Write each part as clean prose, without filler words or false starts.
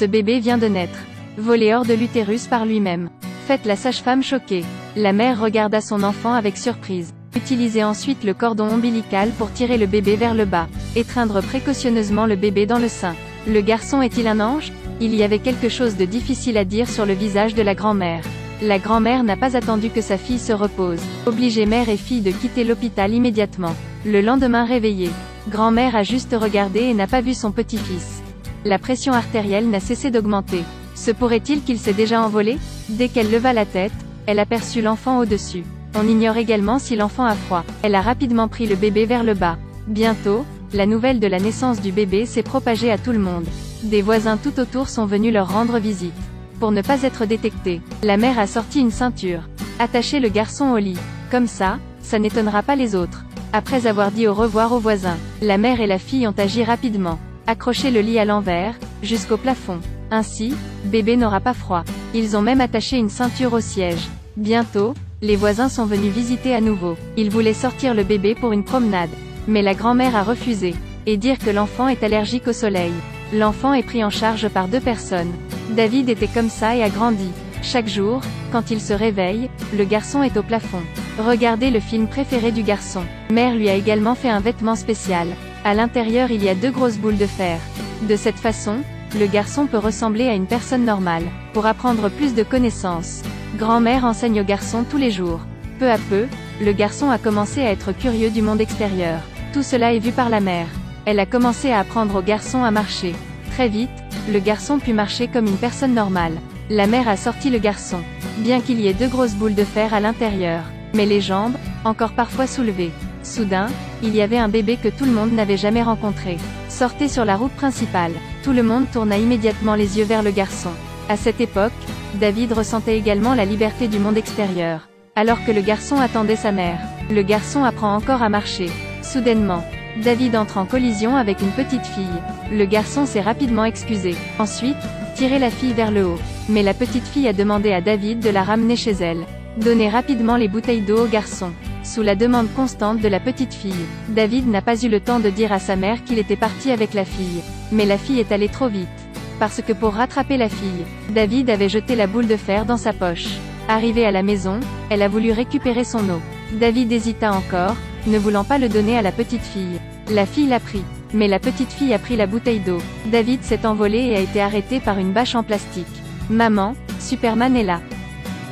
Ce bébé vient de naître. Volé hors de l'utérus par lui-même. Faites la sage-femme choquée. La mère regarda son enfant avec surprise. Utilisez ensuite le cordon ombilical pour tirer le bébé vers le bas. Étreindre précautionneusement le bébé dans le sein. Le garçon est-il un ange? Il y avait quelque chose de difficile à dire sur le visage de la grand-mère. La grand-mère n'a pas attendu que sa fille se repose. Obligée mère et fille de quitter l'hôpital immédiatement. Le lendemain réveillée. Grand-mère a juste regardé et n'a pas vu son petit-fils. La pression artérielle n'a cessé d'augmenter. Se pourrait-il qu'il s'est déjà envolé? Dès qu'elle leva la tête, elle aperçut l'enfant au-dessus. On ignore également si l'enfant a froid. Elle a rapidement pris le bébé vers le bas. Bientôt, la nouvelle de la naissance du bébé s'est propagée à tout le monde. Des voisins tout autour sont venus leur rendre visite. Pour ne pas être détectés, la mère a sorti une ceinture. Attachez le garçon au lit. Comme ça n'étonnera pas les autres. Après avoir dit au revoir aux voisins, la mère et la fille ont agi rapidement. Accrochez le lit à l'envers, jusqu'au plafond. Ainsi, bébé n'aura pas froid. Ils ont même attaché une ceinture au siège. Bientôt, les voisins sont venus visiter à nouveau. Ils voulaient sortir le bébé pour une promenade. Mais la grand-mère a refusé. Et dire que l'enfant est allergique au soleil. L'enfant est pris en charge par 2 personnes. David était comme ça et a grandi. Chaque jour, quand il se réveille, le garçon est au plafond. Regardez le film préféré du garçon. Mère lui a également fait un vêtement spécial. À l'intérieur il y a 2 grosses boules de fer. De cette façon, le garçon peut ressembler à une personne normale. Pour apprendre plus de connaissances, grand-mère enseigne au garçon tous les jours. Peu à peu, le garçon a commencé à être curieux du monde extérieur. Tout cela est vu par la mère. Elle a commencé à apprendre au garçon à marcher. Très vite, le garçon put marcher comme une personne normale. La mère a sorti le garçon. Bien qu'il y ait 2 grosses boules de fer à l'intérieur. Mais les jambes, encore parfois soulevées. Soudain, il y avait un bébé que tout le monde n'avait jamais rencontré. Sortez sur la route principale. Tout le monde tourna immédiatement les yeux vers le garçon. À cette époque, David ressentait également la liberté du monde extérieur. Alors que le garçon attendait sa mère. Le garçon apprend encore à marcher. Soudainement, David entre en collision avec une petite fille. Le garçon s'est rapidement excusé. Ensuite, tiré la fille vers le haut. Mais la petite fille a demandé à David de la ramener chez elle. Donnez rapidement les bouteilles d'eau au garçon. Sous la demande constante de la petite fille, David n'a pas eu le temps de dire à sa mère qu'il était parti avec la fille. Mais la fille est allée trop vite. Parce que pour rattraper la fille, David avait jeté la boule de fer dans sa poche. Arrivée à la maison, elle a voulu récupérer son eau. David hésita encore, ne voulant pas le donner à la petite fille. La fille l'a pris. Mais la petite fille a pris la bouteille d'eau. David s'est envolé et a été arrêté par une bâche en plastique. Maman, Superman est là.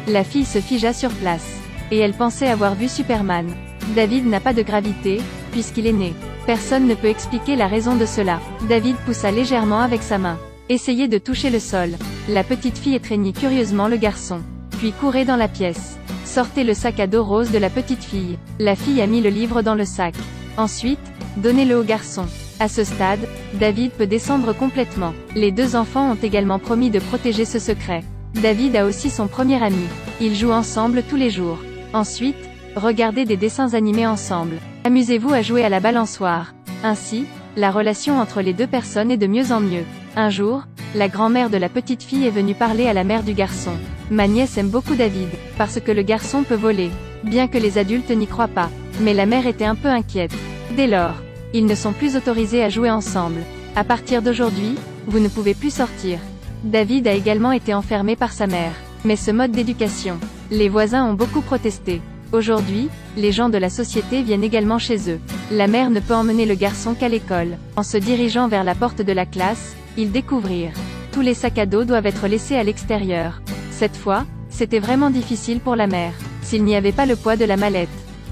La fille se figea sur place. Et elle pensait avoir vu Superman. David n'a pas de gravité, puisqu'il est né. Personne ne peut expliquer la raison de cela. David poussa légèrement avec sa main. Essayez de toucher le sol. La petite fille étreignit curieusement le garçon. Puis courait dans la pièce. Sortez le sac à dos rose de la petite fille. La fille a mis le livre dans le sac. Ensuite, donnez-le au garçon. À ce stade, David peut descendre complètement. Les 2 enfants ont également promis de protéger ce secret. David a aussi son premier ami. Ils jouent ensemble tous les jours. Ensuite, regardez des dessins animés ensemble. Amusez-vous à jouer à la balançoire. Ainsi, la relation entre les 2 personnes est de mieux en mieux. Un jour, la grand-mère de la petite fille est venue parler à la mère du garçon. Ma nièce aime beaucoup David, parce que le garçon peut voler. Bien que les adultes n'y croient pas. Mais la mère était un peu inquiète. Dès lors, ils ne sont plus autorisés à jouer ensemble. À partir d'aujourd'hui, vous ne pouvez plus sortir. David a également été enfermé par sa mère. Mais ce mode d'éducation, les voisins ont beaucoup protesté. Aujourd'hui, les gens de la société viennent également chez eux. La mère ne peut emmener le garçon qu'à l'école. En se dirigeant vers la porte de la classe, ils découvrirent. Tous les sacs à dos doivent être laissés à l'extérieur. Cette fois, c'était vraiment difficile pour la mère. S'il n'y avait pas le poids de la mallette,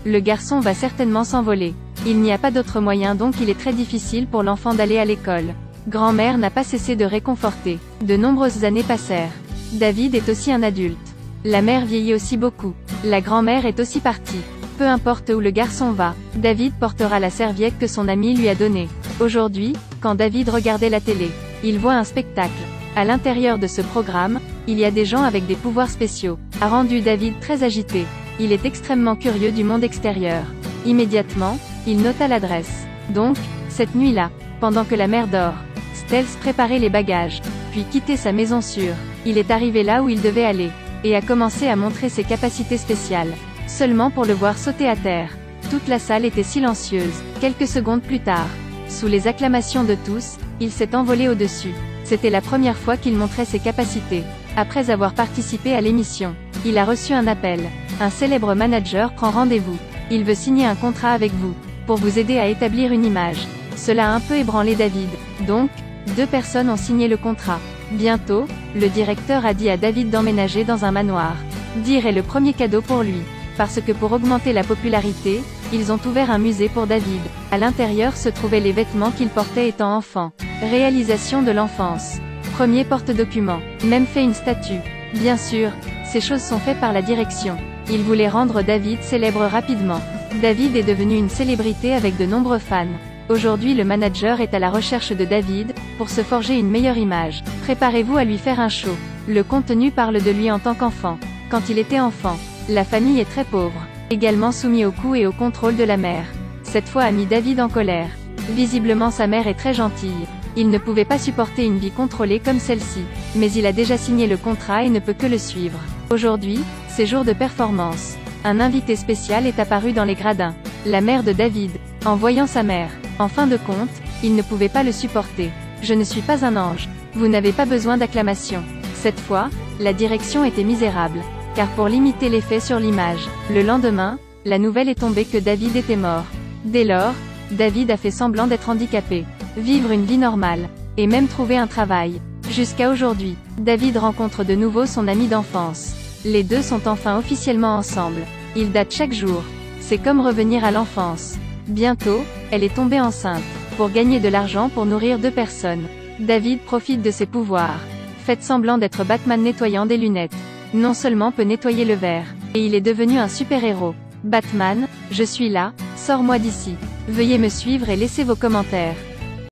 le garçon va certainement s'envoler. Il n'y a pas d'autre moyen donc il est très difficile pour l'enfant d'aller à l'école. Grand-mère n'a pas cessé de réconforter. De nombreuses années passèrent. David est aussi un adulte. La mère vieillit aussi beaucoup. La grand-mère est aussi partie. Peu importe où le garçon va, David portera la serviette que son ami lui a donnée. Aujourd'hui, quand David regardait la télé, il voit un spectacle. À l'intérieur de ce programme, il y a des gens avec des pouvoirs spéciaux. A rendu David très agité. Il est extrêmement curieux du monde extérieur. Immédiatement, il nota l'adresse. Donc, cette nuit-là, pendant que la mère dort, Stealth préparait les bagages, puis quittait sa maison sûre. Il est arrivé là où il devait aller, et a commencé à montrer ses capacités spéciales. Seulement pour le voir sauter à terre. Toute la salle était silencieuse. Quelques secondes plus tard, sous les acclamations de tous, il s'est envolé au-dessus. C'était la première fois qu'il montrait ses capacités. Après avoir participé à l'émission, il a reçu un appel. Un célèbre manager prend rendez-vous. Il veut signer un contrat avec vous, pour vous aider à établir une image. Cela a un peu ébranlé David. Donc, 2 personnes ont signé le contrat. Bientôt, le directeur a dit à David d'emménager dans un manoir. Dire est le premier cadeau pour lui. Parce que pour augmenter la popularité, ils ont ouvert un musée pour David. À l'intérieur se trouvaient les vêtements qu'il portait étant enfant. Réalisation de l'enfance. Premier porte-document. Même fait une statue. Bien sûr, ces choses sont faites par la direction. Il voulait rendre David célèbre rapidement. David est devenu une célébrité avec de nombreux fans. Aujourd'hui le manager est à la recherche de David, pour se forger une meilleure image. Préparez-vous à lui faire un show. Le contenu parle de lui en tant qu'enfant. Quand il était enfant, la famille est très pauvre. Également soumis au coup et au contrôle de la mère. Cette fois a mis David en colère. Visiblement sa mère est très gentille. Il ne pouvait pas supporter une vie contrôlée comme celle-ci. Mais il a déjà signé le contrat et ne peut que le suivre. Aujourd'hui, c'est jour de performance. Un invité spécial est apparu dans les gradins. La mère de David. En voyant sa mère, en fin de compte, il ne pouvait pas le supporter. Je ne suis pas un ange. Vous n'avez pas besoin d'acclamation. Cette fois, la direction était misérable. Car pour limiter l'effet sur l'image, le lendemain, la nouvelle est tombée que David était mort. Dès lors, David a fait semblant d'être handicapé. Vivre une vie normale. Et même trouver un travail. Jusqu'à aujourd'hui, David rencontre de nouveau son ami d'enfance. Les deux sont enfin officiellement ensemble. Ils datent chaque jour. C'est comme revenir à l'enfance. Bientôt, elle est tombée enceinte. Pour gagner de l'argent pour nourrir 2 personnes. David profite de ses pouvoirs. Faites semblant d'être Batman nettoyant des lunettes. Non seulement peut nettoyer le verre, et il est devenu un super-héros. Batman, je suis là, sors-moi d'ici. Veuillez me suivre et laissez vos commentaires.